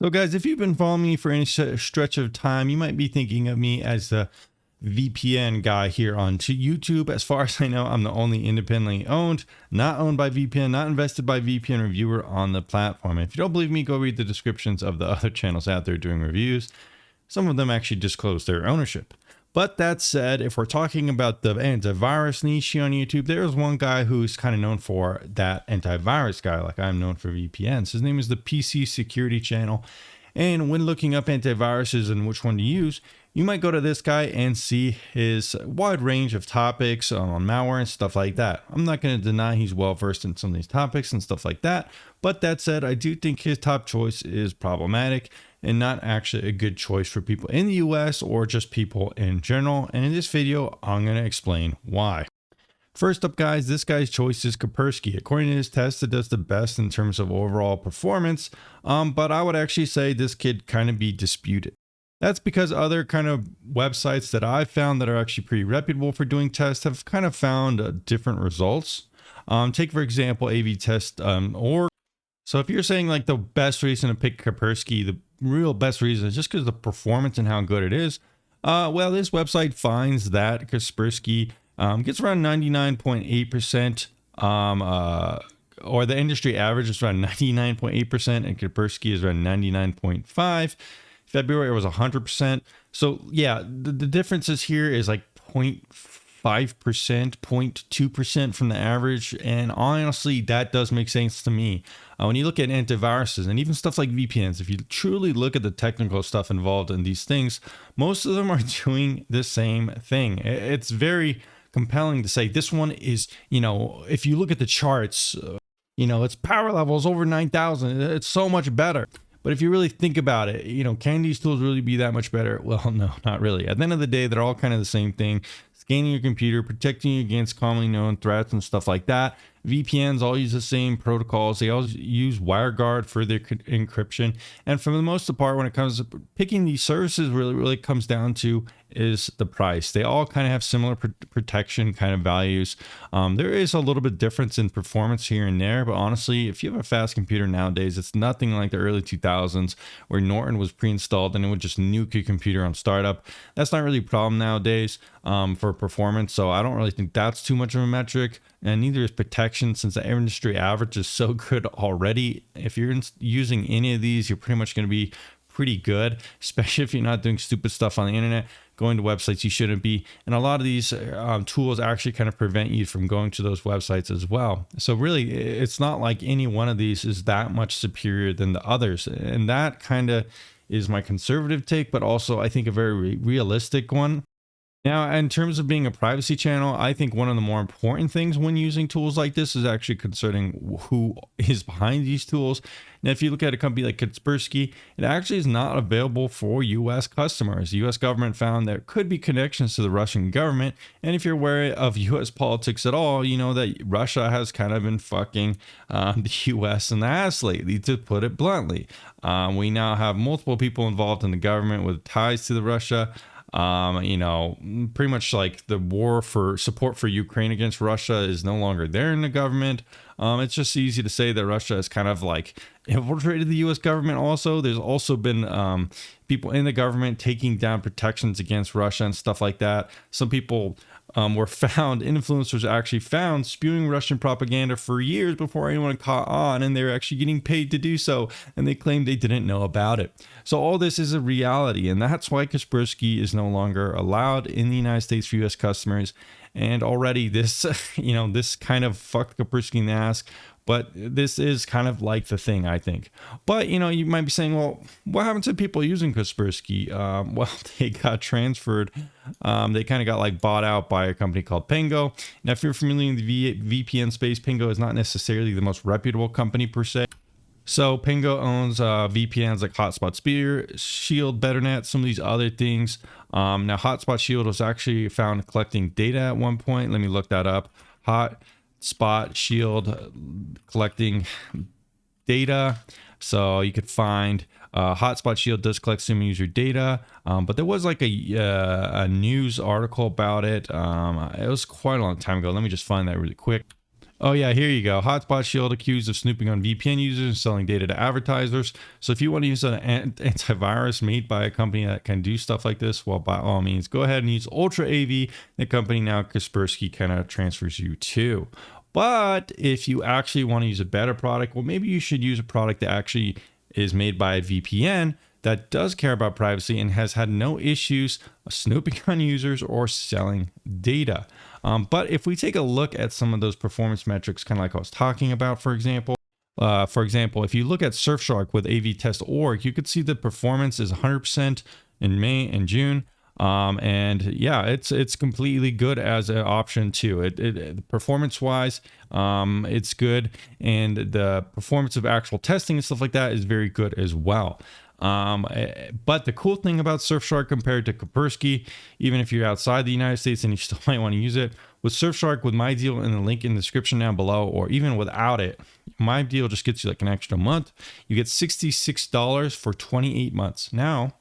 So, guys, if you've been following me for any stretch of time, you might be thinking of me as the VPN guy here on YouTube. As far as I know, I'm the only independently owned, not owned by VPN, not invested by VPN reviewer on the platform. And if you don't believe me, go read the descriptions of the other channels out there doing reviews. Some of them actually disclose their ownership. But that said, if we're talking about the antivirus niche here on YouTube, there's one guy who's kind of known for that antivirus guy, like I'm known for VPNs. His name is the PC Security Channel. And when looking up antiviruses and which one to use, you might go to this guy and see his wide range of topics on malware and stuff like that. I'm not going to deny he's well versed in some of these topics and stuff like that. But that said, I do think his top choice is problematic and not actually a good choice for people in the US or just people in general. And in this video, I'm going to explain why. First up, guys, this guy's choice is Kaspersky. According to his test, it does the best in terms of overall performance, but I would actually say this could kind of be disputed. That's because other kind of websites that I've found that are actually pretty reputable for doing tests have kind of found different results. Take, for example, AV-Test.org. So if you're saying like the best reason to pick Kaspersky, the real best reason is just because of the performance and how good it is. Well, this website finds that Kaspersky gets around 99.8%, or the industry average is around 99.8%, and Kaspersky is around 99.5%. February was 100%. So yeah, the differences here is like 0.5%, 0.2% from the average. And honestly, that does make sense to me. When you look at antiviruses and even stuff like VPNs, if you truly look at the technical stuff involved in these things, most of them are doing the same thing. It's very compelling to say this one is, if you look at the charts, its power levels over 9,000. It's so much better. But if you really think about it, can these tools really be that much better? Well, no, not really. At the end of the day, they're all kind of the same thing. Scanning your computer, protecting you against commonly known threats and stuff like that. VPNs all use the same protocols. They all use WireGuard for their encryption. And for the most part, when it comes to picking these services, really comes down to is the price. They all kind of have similar protection kind of values. There is a little bit difference in performance here and there, but honestly, if you have a fast computer nowadays, it's nothing like the early 2000s where Norton was pre-installed and it would just nuke your computer on startup. That's not really a problem nowadays for performance. So I don't really think that's too much of a metric. And neither is protection, since the industry average is so good already. If you're using any of these, you're pretty much going to be pretty good, especially if you're not doing stupid stuff on the internet, going to websites you shouldn't be. And a lot of these tools actually kind of prevent you from going to those websites as well. So really, it's not like any one of these is that much superior than the others. And that kind of is my conservative take, but also I think a very realistic one. Now, in terms of being a privacy channel, I think one of the more important things when using tools like this is actually concerning who is behind these tools. Now, if you look at a company like Kaspersky, it actually is not available for U.S. customers. The U.S. government found there could be connections to the Russian government. And if you're aware of U.S. politics at all, you know that Russia has kind of been fucking the U.S. in the ass lately, to put it bluntly. We now have multiple people involved in the government with ties to the Russia. Pretty much like the war for support for Ukraine against Russia is no longer there in the government. It's just easy to say that Russia is kind of like infiltrated the U.S. government. Also, there's also been people in the government taking down protections against Russia and stuff like that. Some people were found, influencers actually found spewing Russian propaganda for years before anyone caught on, and they were actually getting paid to do so, and they claimed they didn't know about it. So all this is a reality, and that's why Kaspersky is no longer allowed in the United States for U.S. customers. And already this, this kind of fucked Kaspersky in the ass. But this is kind of like the thing, I think. But, you might be saying, well, what happened to people using Kaspersky? Well, they got transferred. They kind of got like bought out by a company called Pango. Now, if you're familiar with the VPN space, Pango is not necessarily the most reputable company per se. So Pango owns VPNs like Hotspot Shield, BetterNet, some of these other things. Now, Hotspot Shield was actually found collecting data at one point. Let me look that up. Hotspot Shield collecting data. So you could find Hotspot Shield does collect some user data, but there was like a news article about it. It was quite a long time ago. Let me just find that really quick. Oh yeah, here you go. Hotspot Shield accused of snooping on VPN users and selling data to advertisers. So if you want to use an antivirus made by a company that can do stuff like this, well, by all means, go ahead and use Ultra AV, the company now Kaspersky kind of transfers you to. But if you actually want to use a better product, well, maybe you should use a product that actually is made by a VPN that does care about privacy and has had no issues snooping on users or selling data. But if we take a look at some of those performance metrics, kind of like I was talking about, for example, if you look at Surfshark with avtest.org, you could see the performance is 100% in May and June. And yeah, it's completely good as an option too. It performance wise, it's good, and the performance of actual testing and stuff like that is very good as well. But the cool thing about Surfshark compared to Kaspersky, even if you're outside the United States and you still might want to use it, with Surfshark, with my deal in the link in the description down below, or even without it, my deal just gets you like an extra month. You get $66 for 28 months. Now,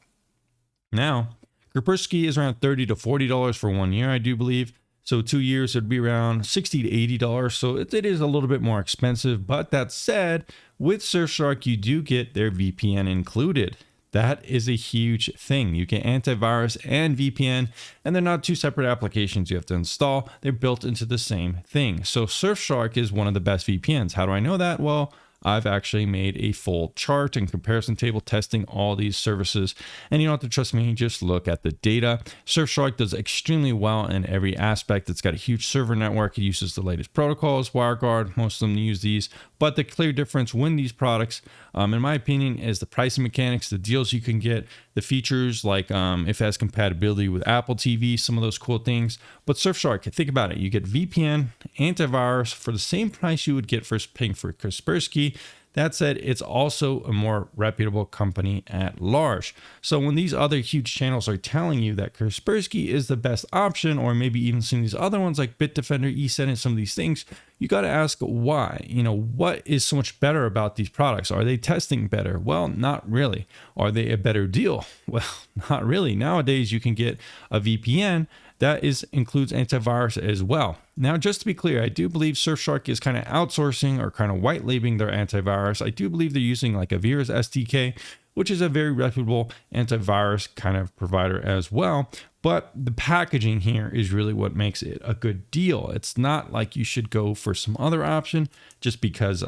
Kaspersky is around $30 to $40 for 1 year, I do believe. So 2 years, it'd be around $60 to $80. So it is a little bit more expensive. But that said, with Surfshark, you do get their VPN included. That is a huge thing. You get antivirus and VPN, and they're not two separate applications you have to install. They're built into the same thing. So Surfshark is one of the best VPNs. How do I know that? Well, I've actually made a full chart and comparison table testing all these services, and you don't have to trust me, just look at the data. Surfshark does extremely well in every aspect. It's got a huge server network. It uses the latest protocols, WireGuard, most of them use these, but the clear difference when these products, in my opinion, is the pricing mechanics, the deals you can get, the features like if it has compatibility with Apple TV, some of those cool things. But Surfshark, think about it, you get VPN, antivirus for the same price you would get for paying for Kaspersky. That said, it's also a more reputable company at large. So when these other huge channels are telling you that Kaspersky is the best option, or maybe even some of these other ones like Bitdefender, ESET, and some of these things, you got to ask why. What is so much better about these products? Are they testing better? Well, not really. Are they a better deal? Well, not really. Nowadays, you can get a VPN that includes antivirus as well. Now, just to be clear, I do believe Surfshark is kind of outsourcing or kind of white labeling their antivirus. I do believe they're using like a Virus SDK, which is a very reputable antivirus kind of provider as well. But the packaging here is really what makes it a good deal. It's not like you should go for some other option just because,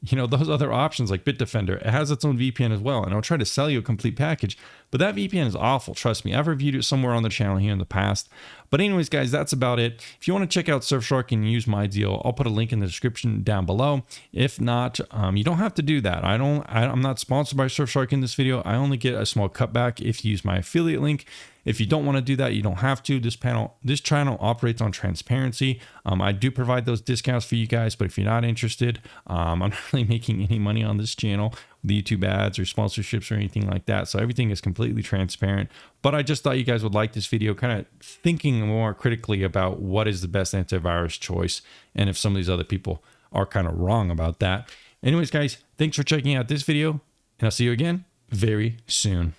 those other options like Bitdefender, it has its own VPN as well. And I'll try to sell you a complete package, but that VPN is awful. Trust me, I've reviewed it somewhere on the channel here in the past. But anyways, guys, that's about it. If you want to check out Surfshark and use my deal, I'll put a link in the description down below. If not, you don't have to do that. I'm not sponsored by Surfshark in this video. I only get a small cutback if you use my affiliate link. If you don't want to do that, you don't have to. This channel operates on transparency. I do provide those discounts for you guys, but if you're not interested, I'm not really making any money on this channel, the YouTube ads or sponsorships or anything like that. So everything is completely transparent. But I just thought you guys would like this video, kind of thinking more critically about what is the best antivirus choice, and if some of these other people are kind of wrong about that. Anyways, guys, thanks for checking out this video, and I'll see you again very soon.